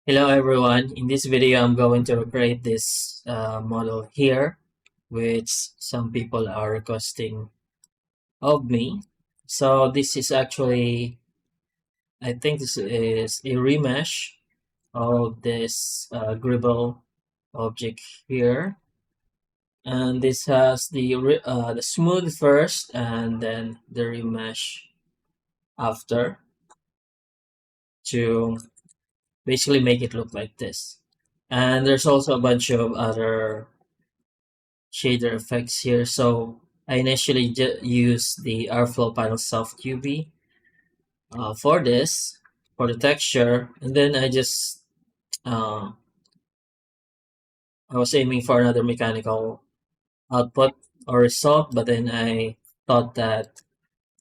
Hello everyone. In this video, I'm going to recreate this model here, which some people are requesting of me. So this is actually, I think this is a remesh of this Greeble object here. And this has the smooth first and then the remesh after to basically make it look like this. And there's also a bunch of other shader effects here. So I initially used the Airflow Panel Soft UV for this, for the texture, and then uh, I was aiming for another mechanical output or result, but then I thought that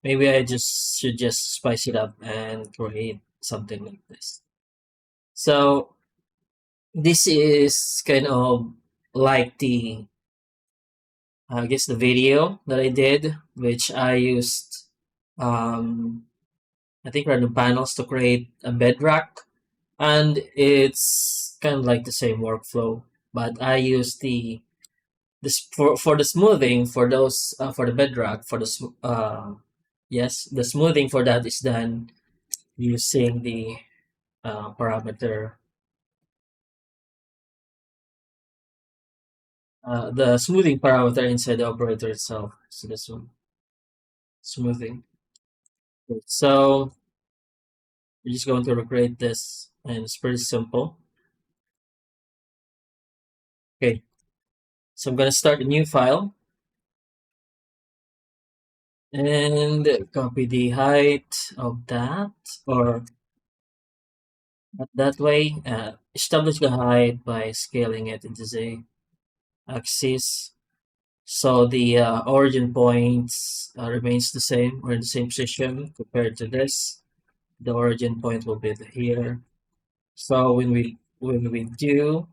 maybe I should just spice it up and create something like this. So this is kind of like I guess the video that I did, which I used, um, I think random panels to create a bedrock, and it's kind of like the same workflow, but I use for the smoothing for those for the bedrock for yes, the smoothing for that is done using the parameter, the smoothing parameter inside the operator itself. So this one, smoothing. So we're just going to recreate this, and it's pretty simple. Okay, so I'm going to start a new file and copy the height of that, or that way. Establish the height by scaling it into the axis. So the origin points remains the same, or in the same position compared to this. The origin point will be here. So when we do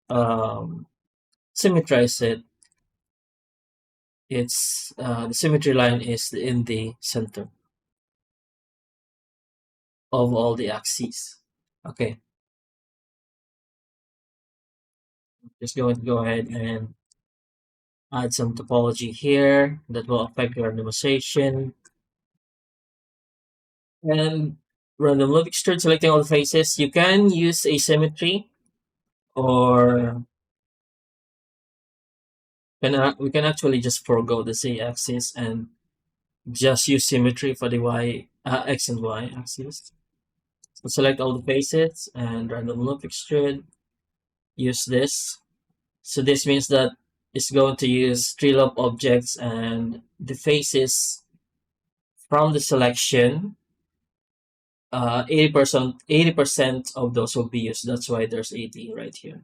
symmetrize it, it's the symmetry line is in the center of all the axes. Okay, just going to go ahead and add some topology here that will affect your randomization. And random loop extrude, selecting all the faces. You can use asymmetry, or we can actually just forego the z-axis and just use symmetry for the x and y axis. So select all the faces and random loop extrude. Use this. So this means that it's going to use three loop objects, and the faces from the selection, 80% of those will be used. That's why there's 80 right here.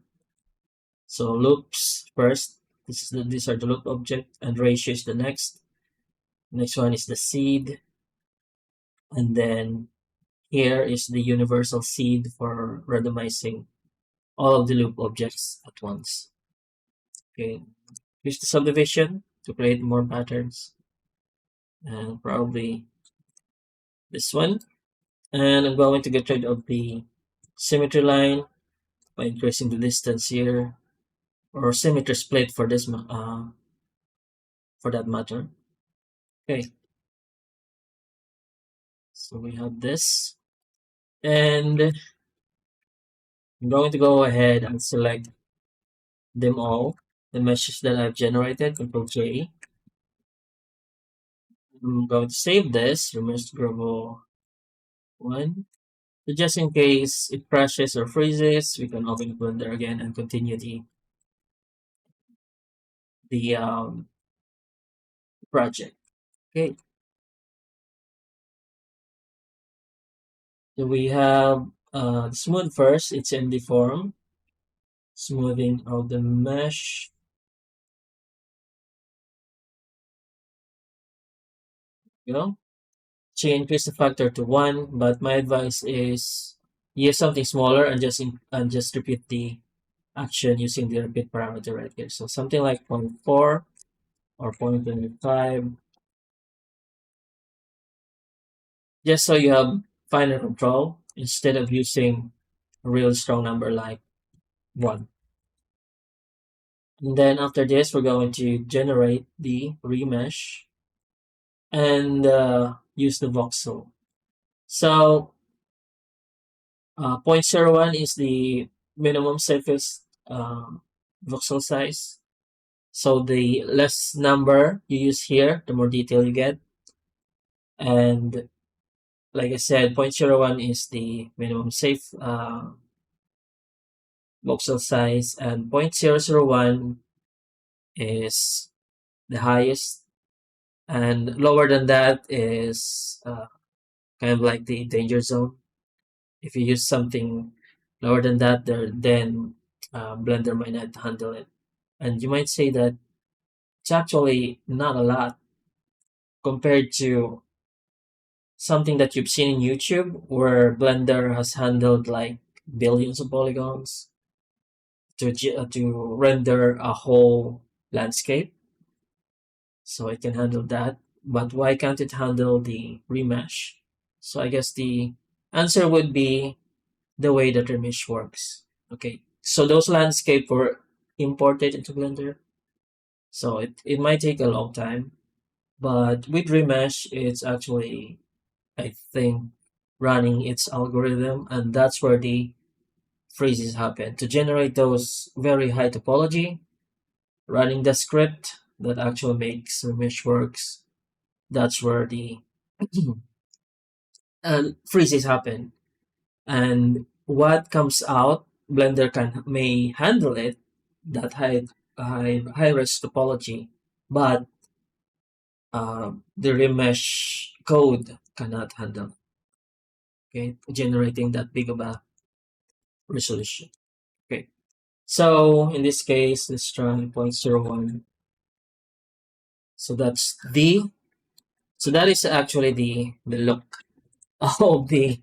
So loops first. These are the loop object, and ratio is the next. Next one is the seed, and then here is the universal seed for randomizing all of the loop objects at once. Okay, use the subdivision to create more patterns, and probably this one. And I'm going to get rid of the symmetry line by increasing the distance here, or symmetry split for this for that matter. Okay, so we have this, and I'm going to go ahead and select them all, the meshes that I've generated, Control J. I'm going to save this, remove Greeble 1. So just in case it crashes or freezes, we can open the Blender again and continue the project. Okay, so we have smooth first. It's in the form, smoothing of the mesh. You know, increase the factor to 1, but my advice is use something smaller and just repeat the action using the repeat parameter right here. So something like 0.4 or 0.25, just so you have finer control instead of using a real strong number like 1. And then after this, we're going to generate the remesh and use the voxel. So 0.01 is the minimum safest voxel size. So the less number you use here, the more detail you get. And like I said, 0.01 is the minimum safe voxel size, and 0.001 is the highest, and lower than that is kind of like the danger zone. If you use something lower than that, then Blender might not handle it. And you might say that it's actually not a lot compared to something that you've seen in YouTube where Blender has handled like billions of polygons to render a whole landscape. So it can handle that. But why can't it handle the remesh? So I guess the answer would be the way that remesh works. Okay, so those landscape were imported into Blender. So it might take a long time. But with remesh, it's actually, I think, running its algorithm, and that's where the freezes happen. To generate those very high topology, running the script that actually makes remesh works, that's where the freezes happen. And what comes out, Blender may handle it, that high res topology, but the remesh code cannot handle, okay, generating that big of a resolution. Okay, so in this case, let's try 0.01. So that's so that is actually the look of the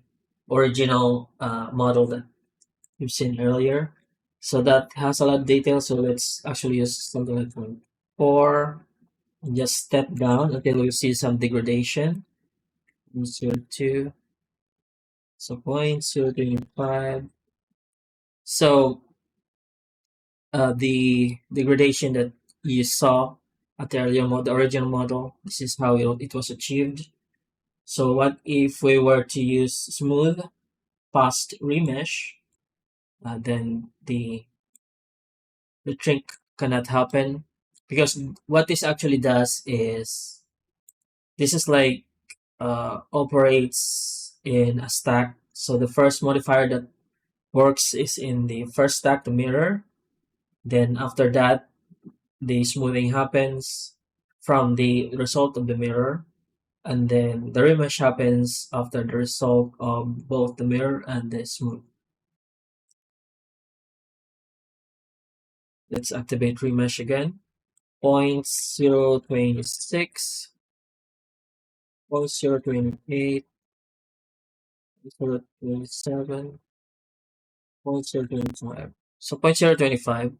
original model that you've seen earlier. So that has a lot of detail. So let's actually use something like 0.4 and just step down until you see some degradation. 0.02, so 0.025. So the degradation that you saw at the earlier model, the original model, this is how it was achieved. So what if we were to use smooth past remesh? Then the trick cannot happen, because what this actually does is this is like operates in a stack. So the first modifier that works is in the first stack, the mirror. Then after that, the smoothing happens from the result of the mirror, and then the remesh happens after the result of both the mirror and the smooth. Let's activate remesh again. 0.026, 0.028, 0.027, 0.025. So 0.025.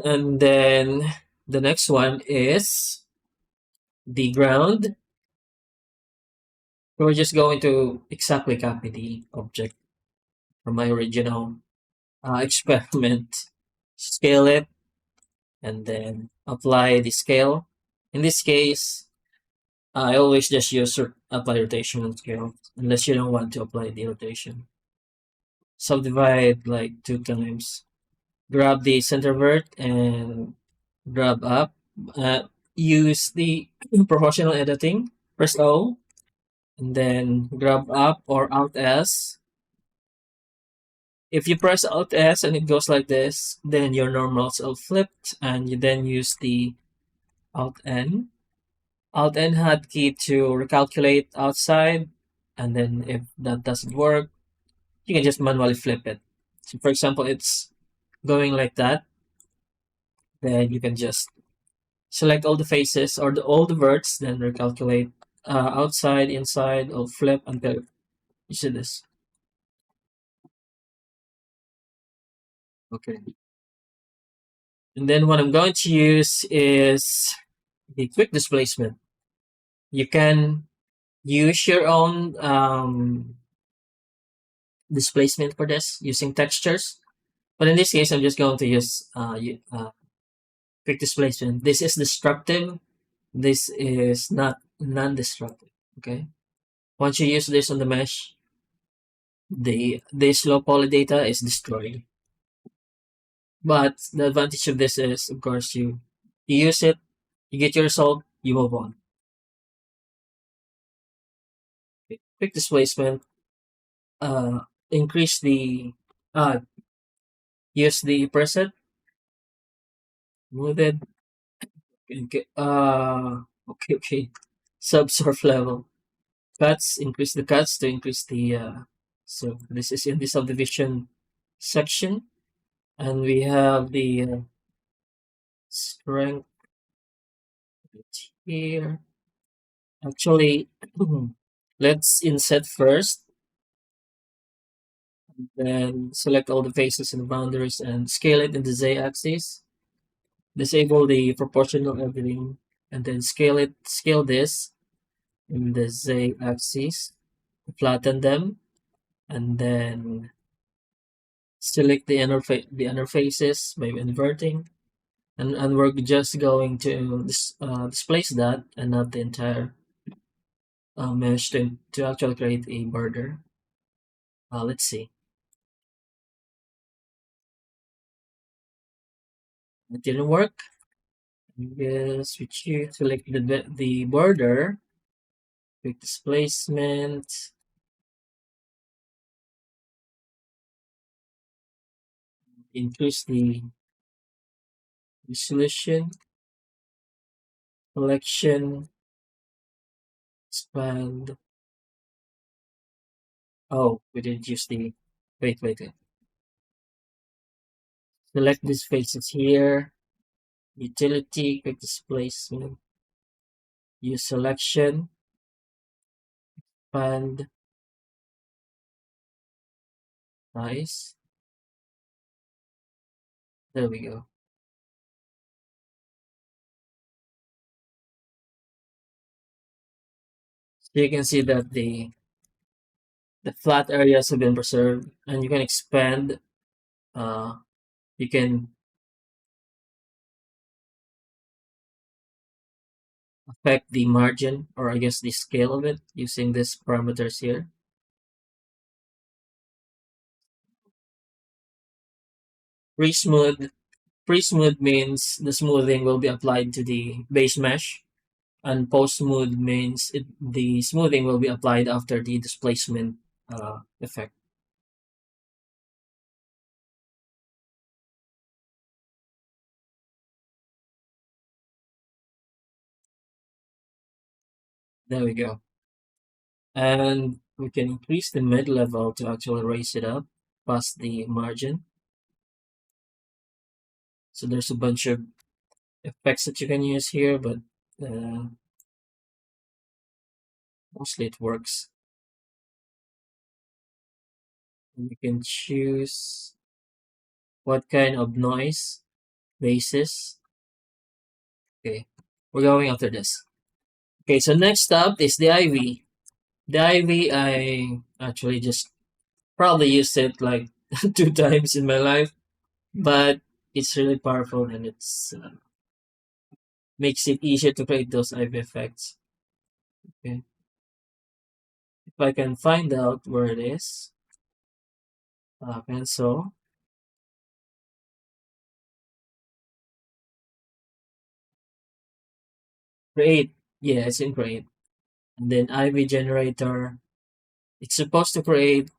And then the next one is the ground. We're just going to exactly copy the object from my original experiment. Scale it and then apply the scale. In this case, I always just use apply rotation and scale, unless you don't want to apply the rotation. Subdivide like 2 times. Grab the center vert and grab up. Use the proportional editing. Press O and then grab up or Alt S. If you press Alt S and it goes like this, then your normals are flipped, and you then use the Alt N. Alt N hotkey to recalculate outside, and then if that doesn't work, you can just manually flip it. So for example, it's going like that, then you can just select all the faces or all the verts, then recalculate outside, inside, or flip until you see this. Okay. And then what I'm going to use is the quick displacement. You can use your own displacement for this using textures. But in this case, I'm just going to use quick displacement. This is destructive. This is not non-destructive. Okay. Once you use this on the mesh, the this low poly data is destroyed. But the advantage of this is, of course, you use it, you get your result, you move on. Okay. Quick displacement. Uh, increase the use the preset, move it. Okay. Okay. Subsurf level. Cuts, increase the cuts to increase the so this is in the subdivision section, and we have the strength right here. Actually, let's inset first, then select all the faces and boundaries and scale it in the z-axis. Disable the proportional everything, and then scale this in the z-axis, flatten them, and then select the inner faces by inverting, and we're just going to displace that and not the entire mesh to actually create a border. Let's see. It didn't work. Yes, we choose select the border, quick displacement, increase the resolution, selection, expand. Oh, we didn't use the wait. Select these faces here. Utility, quick displacement, use selection, expand, nice. There we go. So you can see that the flat areas have been preserved, and you can expand. You can affect the margin, or I guess the scale of it, using these parameters here. Pre-smooth. Pre-smooth means the smoothing will be applied to the base mesh, and post-smooth means the smoothing will be applied after the displacement effect. There we go. And we can increase the mid-level to actually raise it up past the margin. So there's a bunch of effects that you can use here, but uh, mostly it works. And you can choose what kind of noise basis. Okay, we're going after this. Okay, so next up is the IV. The IV, I actually just probably used it like 2 times in my life, but it's really powerful, and it's makes it easier to create those IV effects. Okay, if I can find out where it is, pencil, create. Yeah, it's in create. And then IV generator. It's supposed to create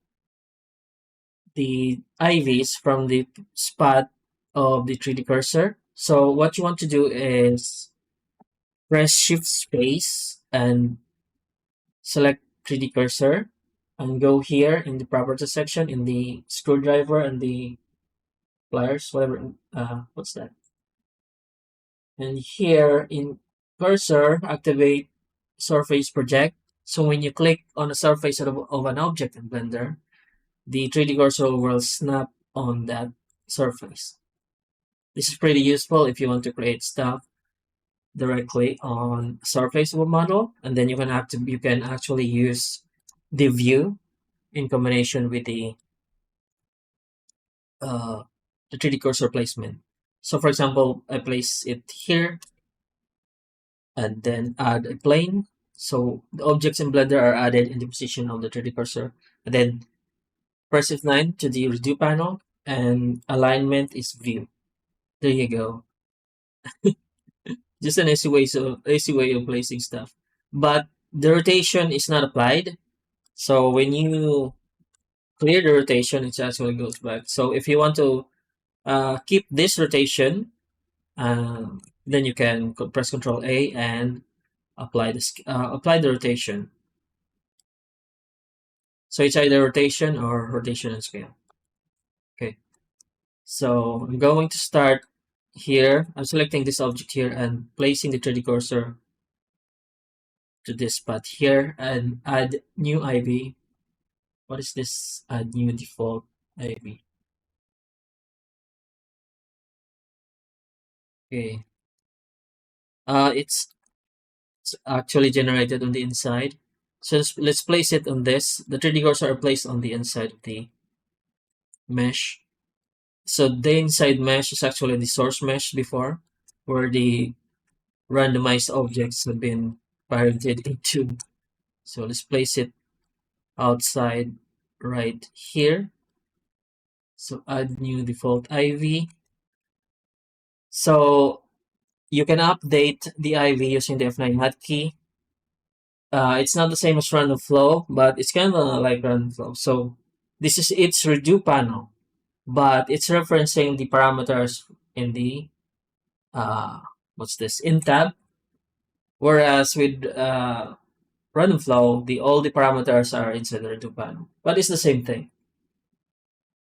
the IVs from the spot of the 3D cursor. So what you want to do is press shift space and select 3D cursor and go here in the properties section in the screwdriver and the pliers, whatever, what's that? And here in cursor, activate surface project. So when you click on the surface of an object in Blender, the 3D cursor will snap on that surface. This is pretty useful if you want to create stuff directly on surface of a model, and then you can actually use the view in combination with uh, the 3D cursor placement. So for example, I place it here and then add a plane. So the objects in Blender are added in the position of the 3D cursor. And then press F9 to the redo panel, and alignment is view. There you go. Just an easy way of placing stuff. But the rotation is not applied. So when you clear the rotation, it actually goes back. So if you want to keep this rotation, then you can press Control A and apply the rotation. So it's either rotation or rotation and scale. Okay. So I'm going to start here. I'm selecting this object here and placing the 3D cursor to this spot here and add new IV. What is this? Add new default IV. Okay. It's actually generated on the inside. So let's place it on this. The 3D cursor are placed on the inside of the mesh. So the inside mesh is actually the source mesh before, where the randomized objects have been parented into. So let's place it outside right here. So add new default IV. So you can update the IV using the F9 hotkey. It's not the same as random flow, but it's kind of like random flow. So this is its redo panel, but it's referencing the parameters in the what's this in tab. Whereas with random flow, all the parameters are inside the redo panel, but it's the same thing.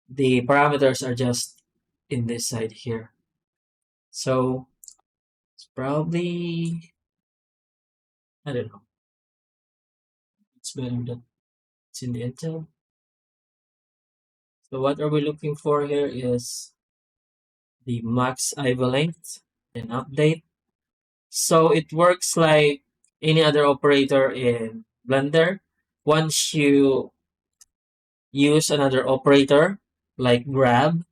The parameters are just in this side here. So it's probably, I don't know. It's better that it's in the Intel. So what are we looking for here is the max IV length and update. So it works like any other operator in Blender. Once you use another operator like grab,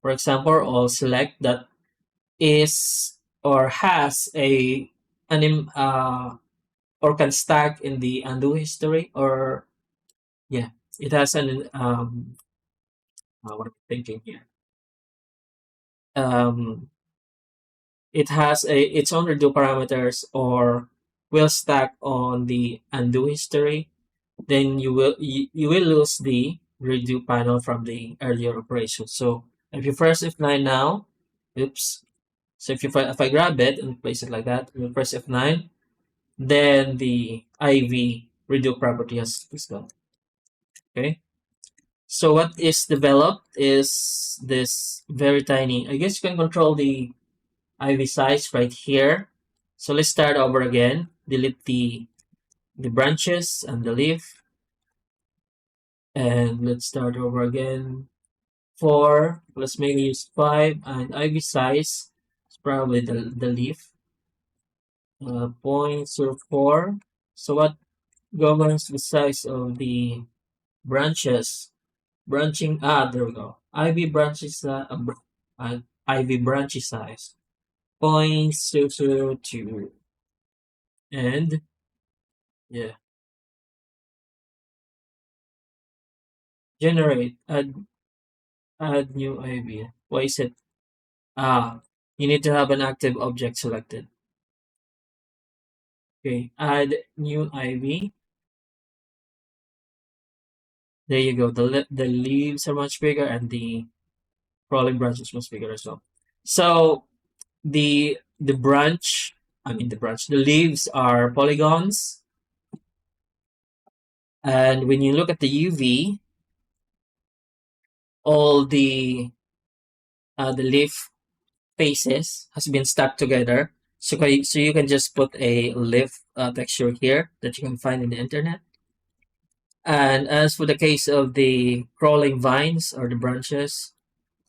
for example, or select that is or has or can stack in the undo history, or yeah, it has an what am I thinking here? Um, it has its own redo parameters or will stack on the undo history. Then you will lose the redo panel from the earlier operation. So if you press F9 now, oops. So if I grab it and place it like that, and you press F9, then the IV redo property is gone. Okay. So what is developed is this very tiny. I guess you can control the IV size right here. So let's start over again. Delete the branches and the leaf, and let's start over again. 4. Let's maybe use 5, and IV size is probably the leaf. 0.04. So what governs the size of the branches? There we go. IV branches, IV branch size 0.002, and yeah, generate, add new IV. Why is it? You need to have an active object selected. Okay, add new IV. There you go. The leaves are much bigger, and the crawling branch is much bigger as well. So the branch, the leaves are polygons, and when you look at the UV, all the leaf faces has been stuck together. So you can just put a leaf texture here that you can find in the internet. And as for the case of the crawling vines or the branches,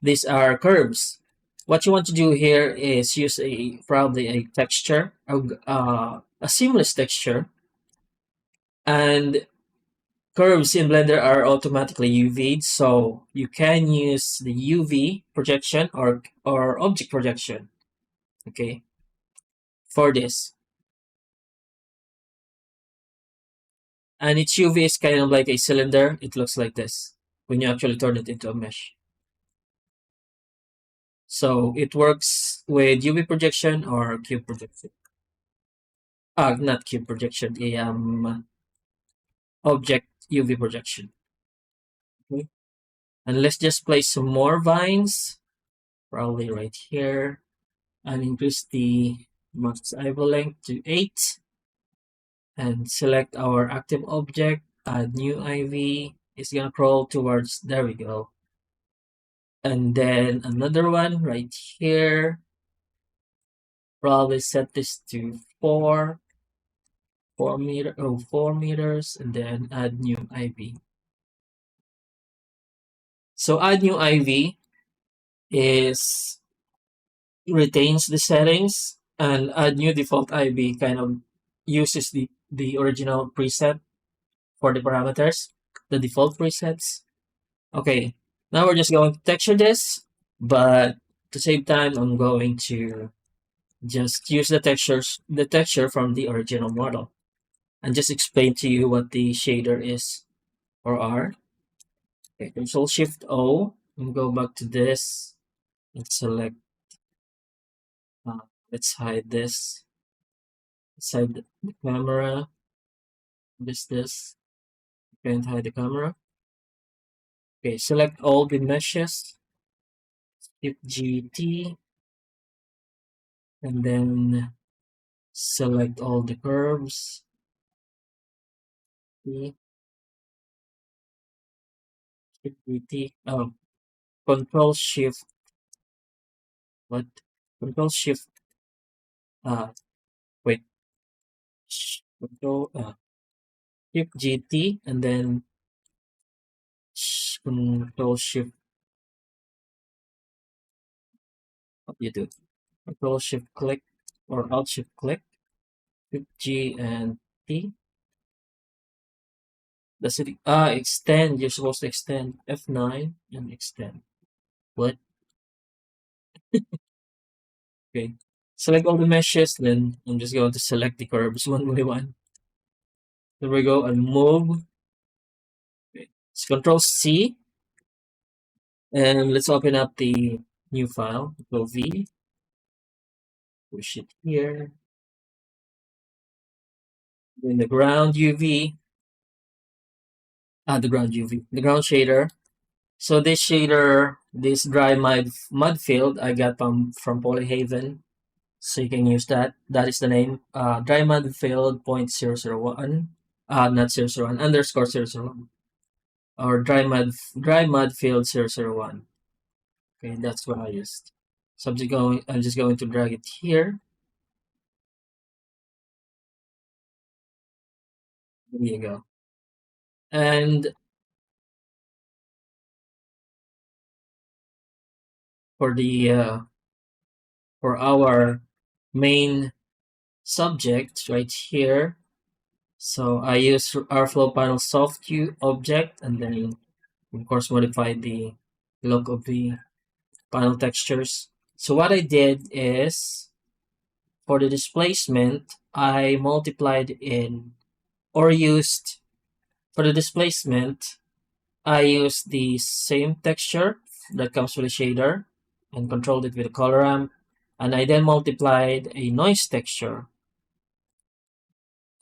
these are curves. What you want to do here is use probably a texture, a seamless texture, and curves in Blender are automatically UV'd, so you can use the UV projection or object projection, okay, for this. And its UV is kind of like a cylinder. It looks like this when you actually turn it into a mesh. So it works with UV projection or cube projection. Not cube projection, the object UV projection. Okay. And let's just place some more vines, probably right here, and increase the max eyeball length to 8. And select our active object, add new IV. It's gonna crawl towards, there we go. And then another one right here. Probably set this to 4 meters, and then add new IV. So add new IV is retains the settings, and add new default IV kind of uses the original preset for the parameters, the default presets. Okay, now we're just going to texture this, but to save time, I'm going to just use the texture from the original model, and just explain to you what the shader is or are. Okay, Control Shift O, and go back to this and select. Let's hide this. Let's hide the camera. This. Can't hide the camera. Okay, select all the meshes. Hit GT, and then select all the curves. Hit GT. Oh, Control Shift. What? Control Shift. Uh, wait. Control. Shift GT, and then Control Shift. What do you do? Control Shift click or Alt Shift click. Shift G and T. Does it extend? You're supposed to extend F9 and extend. What? Okay. Select all the meshes, then I'm just going to select the curves one by one. There we go, and move. Okay. It's Control C, and let's open up the new file. Control V, push it here. In the ground UV, the ground shader. So this shader, this dry mud field, I got from Polyhaven. So you can use that. That is the name. Dry mud field 0.001. Not 001, underscore 001. Or dry mud field 001. Okay, that's what I used. So I'm just going to drag it here. There you go. And for the for our main subject right here, so I use our flow panel soft Q object, and then of course modify the look of the panel textures. So what I did is, for the displacement, I multiplied in or used, for the displacement, I used the same texture that comes with a shader and controlled it with a color ramp. And I then multiplied a noise texture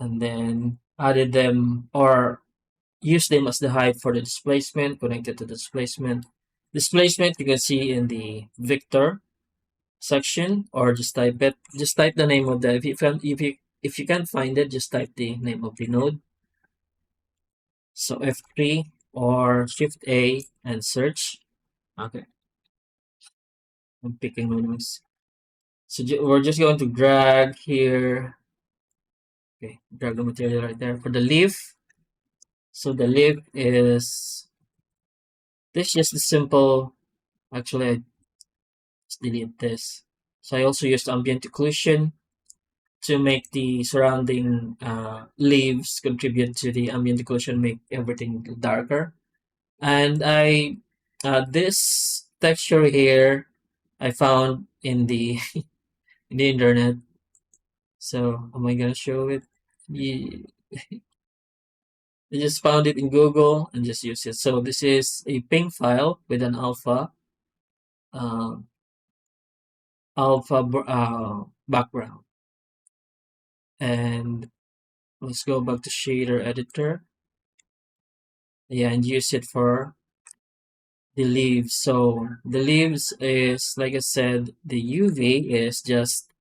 and then added them or used them as the height for the displacement, connected to the displacement. Displacement you can see in the vector section, or just type it. Just type the name of the, if you can't find it, just type the name of the node. So F3 or Shift A and search. Okay, I'm picking menus. So we're just going to drag here. Okay, drag the material right there for the leaf. So the leaf is this, just a simple. Actually, I just delete this. So I also used ambient occlusion to make the surrounding leaves contribute to the ambient occlusion, make everything darker. And I this texture here I found in the in the internet. So am I gonna show it? Yeah, I just found it in Google and just use it. So this is a ping file with an uh, background. And let's go back to shader editor. Yeah, and use it for the leaves. So the leaves is, like I said, the UV is just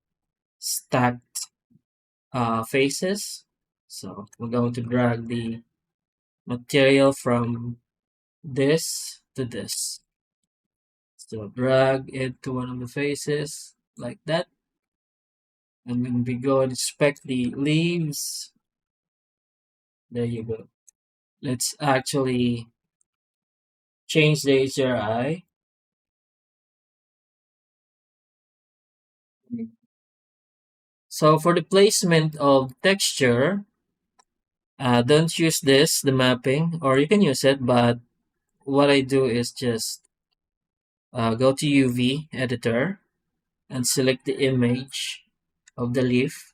stacked faces. So we're going to drag the material from this to this. So drag it to one of the faces like that. And when we go and inspect the leaves, there you go. Let's actually change the HRI. So for the placement of texture, don't use this, the mapping, or you can use it, but what I do is just go to UV editor and select the image of the leaf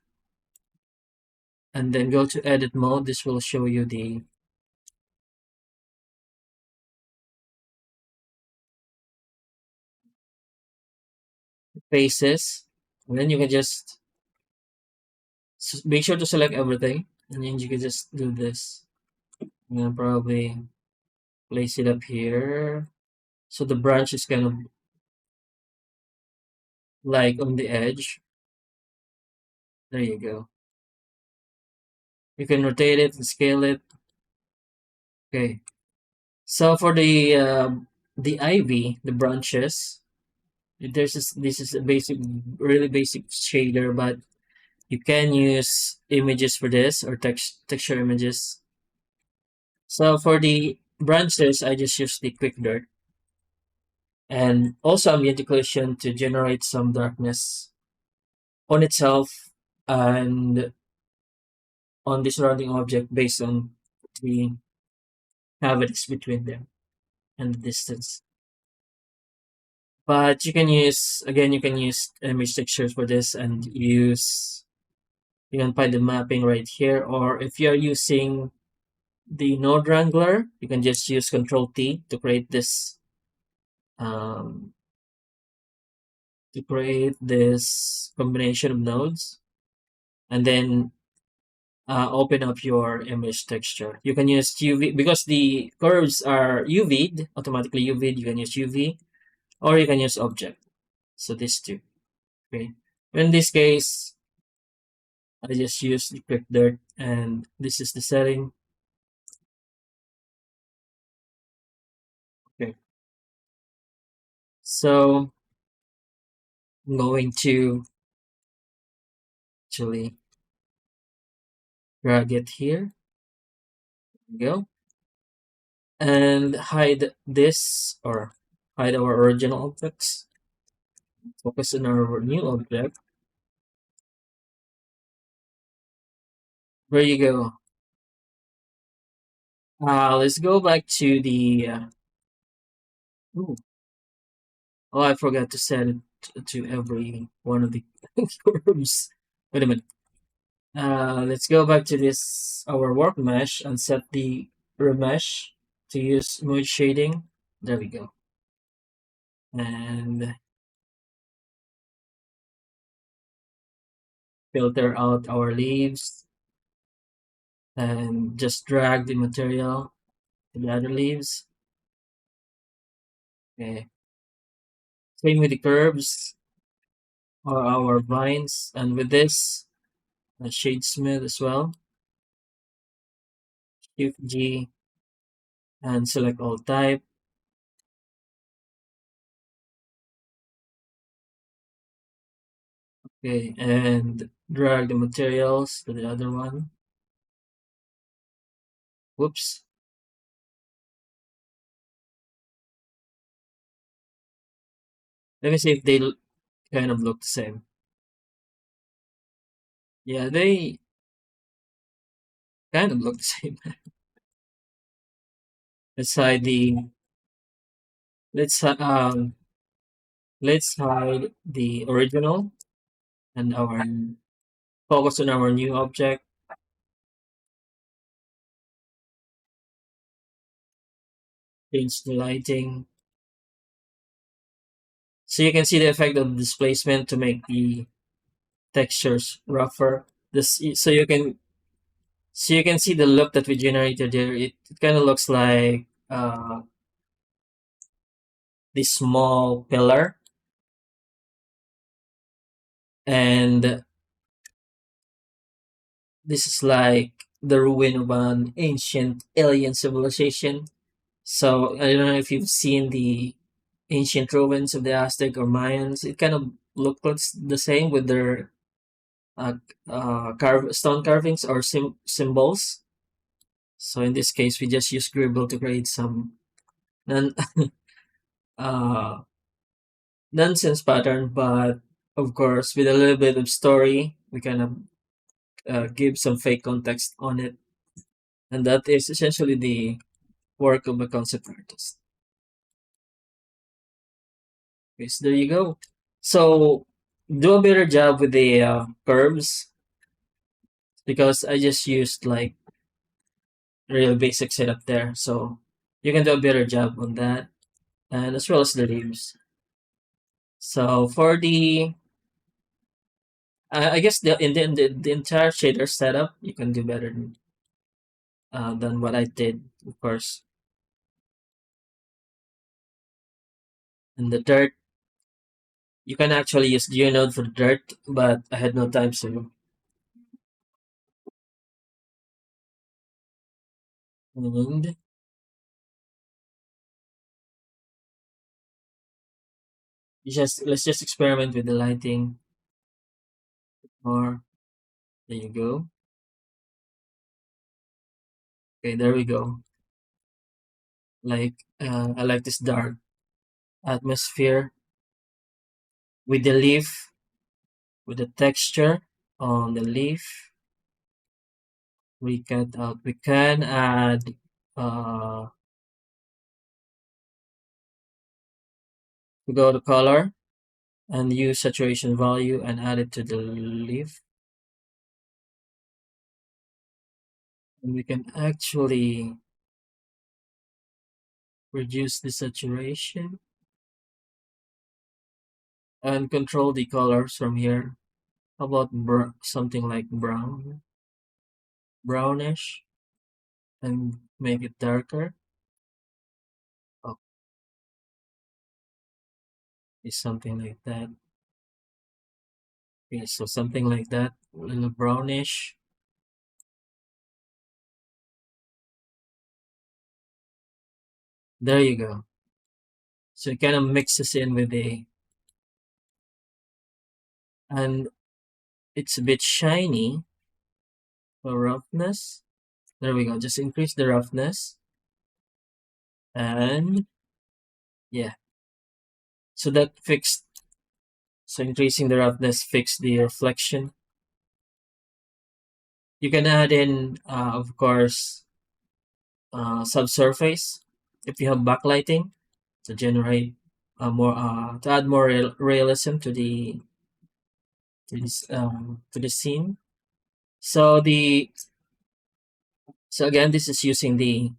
and then go to edit mode. This will show you the faces. And then you can just make sure to select everything and then you can just do this. I'm gonna probably place it up here. So the branch is kind of like on the edge. There you go. You can rotate it and scale it. Okay. So for the ivy, the branches, this is a basic, really basic shader, but you can use images for this or texture images. So for the branches, I just use the quick dirt and also ambient occlusion to generate some darkness on itself and on the surrounding object based on the cavities between them and the distance. But you can use, again, you can use image textures for this and use, you can find the mapping right here. Or if you're using the node wrangler, you can just use Control T to create this, um, combination of nodes. And then open up your image texture. You can use UV because the curves are UV'd, automatically UV'd. You can use UV or you can use object. So these two. Okay. In this case, I just use the quick dirt and this is the setting. Okay. So I'm going to actually drag it here. There we go. And hide this or hide our original objects. Focus on our new object. There you go. Let's go back to the. Ooh, oh, I forgot to set it to every one of the curves. Wait a minute. Let's go back to this our work mesh and set the remesh to use mood shading. There we go. And filter out our leaves and just drag the material to the other leaves. Okay. Same with the curves or our vines. And with this, shade smooth as well. Shift G and select all type. Okay, and drag the materials to the other one. Whoops. Let me see if they kind of look the same. Yeah, they kind of look the same. Let's hide the let's let's hide the original and our focus on our new object. Change the lighting. So you can see the effect of displacement to make the textures rougher. This so you can see the look that we generated here. It kind of looks like this small pillar, and this is like the ruin of an ancient alien civilization. So I don't know if you've seen the ancient ruins of the Aztec or Mayans. It kind of looks the same with their uh, stone carvings or symbols. So in this case, we just use Greeble to create some non uh, nonsense pattern, but of course, with a little bit of story, we kind of give some fake context on it, and that is essentially the work of a concept artist. Okay, so there you go. So do a better job with the curves because I just used like real basic setup there. So you can do a better job on that, and as well as the leaves. So for the I guess the entire shader setup you can do better than what I did, of course. And the dirt, you can actually use Geonode for the dirt, but I had no time, so and let's just experiment with the lighting. Or there you go. Okay, there we go. Like I like this dark atmosphere with the leaf, with the texture on the leaf. We can add uh we go to color and use saturation value and add it to the leaf. And we can actually reduce the saturation and control the colors from here. How about something like brownish, and make it darker? Oh, it's something like that. Okay, so something like that, a little brownish. There you go. So it kind of mixes in with and it's a bit shiny for roughness. There we go. Just increase the roughness, and yeah. So that fixed. So increasing the roughness fixed the reflection. You can add in, of course, subsurface if you have backlighting to generate more to add more realism to to the scene. So again, this is using the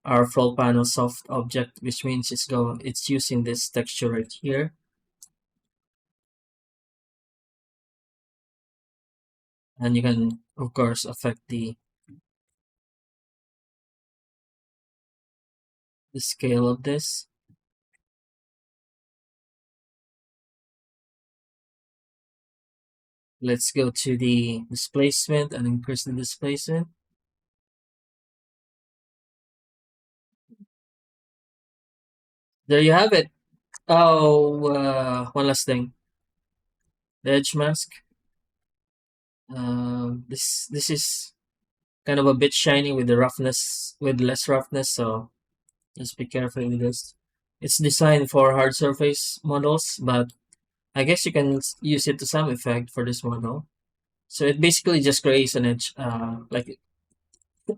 our flow panel soft object, which means it's using this texture right here, and you can of course affect the scale of this. Let's go to the displacement and increase the displacement. There you have it. Oh, one last thing. The edge mask. This is kind of a bit shiny with the roughness, with less roughness. So just be careful with this. It's designed for hard surface models, but I guess you can use it to some effect for this model. So it basically just creates an edge, like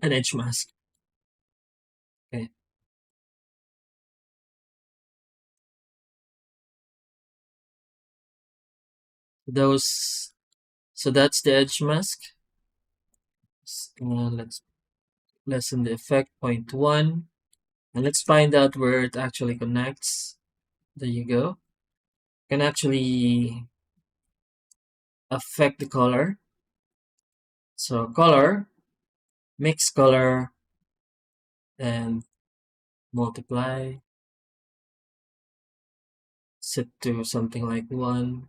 an edge mask. Okay. Those. So that's the edge mask. Let's lessen the effect 0.1, and let's find out where it actually connects. There you go. Can actually affect the color. So color, mix color, and multiply. Set to something like 1,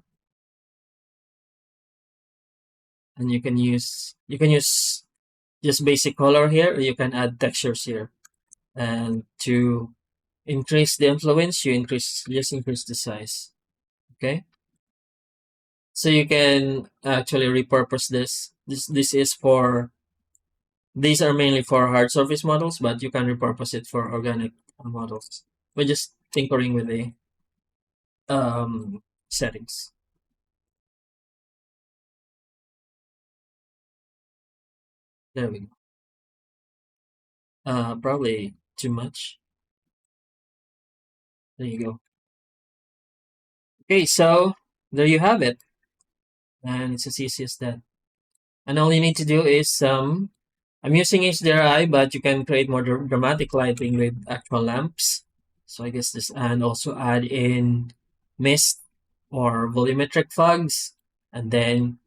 and you can use just basic color here, or you can add textures here. And to increase the influence, you increase the size. Okay. So you can actually repurpose this. This is for these are mainly for hard surface models, but you can repurpose it for organic models by just tinkering with the settings. There we go. Probably too much. There you go. Okay, so there you have it, and it's as easy as that. And all you need to do is I'm using HDRI, but you can create more dramatic lighting with actual lamps. So I guess this, and also add in mist or volumetric fogs, and then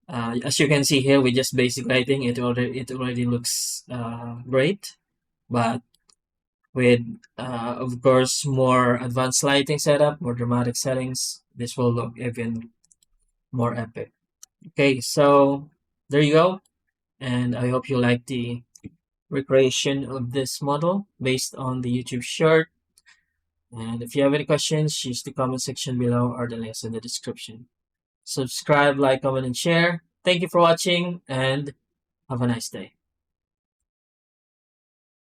as you can see here with just basic lighting, it already looks great. But with of course more advanced lighting setup, more dramatic settings, this will look even more epic. Okay, so there you go, and I hope you like the recreation of this model based on the YouTube short. And if you have any questions, use the comment section below or the links in the description. Subscribe, like, comment, and share. Thank you for watching, and have a nice day.